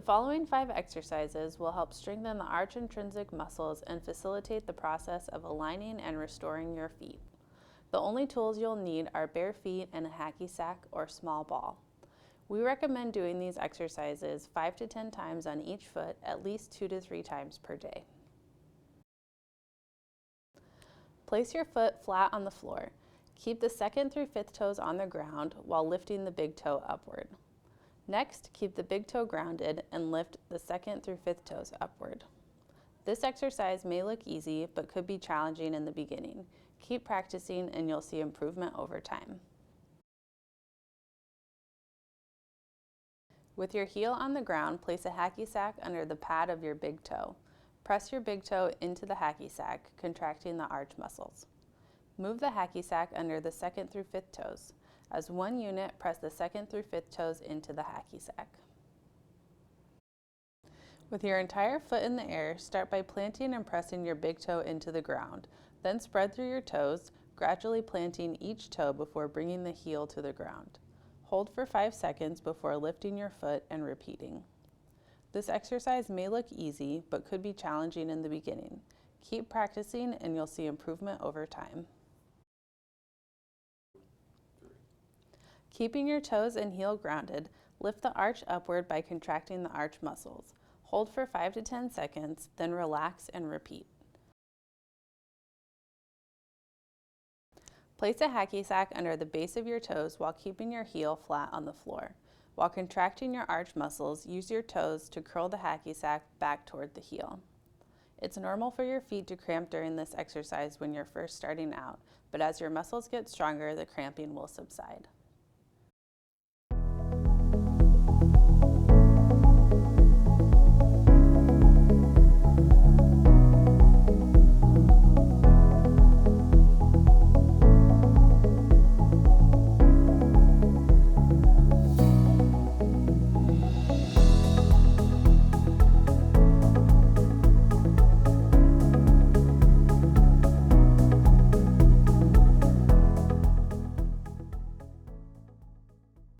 following 5 exercises will help strengthen the arch intrinsic muscles and facilitate the process of aligning and restoring your feet. The only tools you'll need are bare feet and a hacky sack or small ball. We recommend doing these exercises 5 to 10 times on each foot, at least 2 to 3 times per day. Place your foot flat on the floor. Keep the 2nd through 5th toes on the ground while lifting the big toe upward. Next, keep the big toe grounded and lift the 2nd through 5th toes upward. This exercise may look easy, but could be challenging in the beginning. Keep practicing and you'll see improvement over time. With your heel on the ground, place a hacky sack under the pad of your big toe. Press your big toe into the hacky sack, contracting the arch muscles. Move the hacky sack under the 2nd through 5th toes. As one unit, press the 2nd through 5th toes into the hacky sack. With your entire foot in the air, start by planting and pressing your big toe into the ground. Then spread through your toes, gradually planting each toe before bringing the heel to the ground. Hold for 5 seconds before lifting your foot and repeating. This exercise may look easy, but could be challenging in the beginning. Keep practicing and you'll see improvement over time. Keeping your toes and heel grounded, lift the arch upward by contracting the arch muscles. Hold for 5 to 10 seconds, then relax and repeat. Place a hacky sack under the base of your toes while keeping your heel flat on the floor. While contracting your arch muscles, use your toes to curl the hacky sack back toward the heel. It's normal for your feet to cramp during this exercise when you're first starting out, but as your muscles get stronger, the cramping will subside.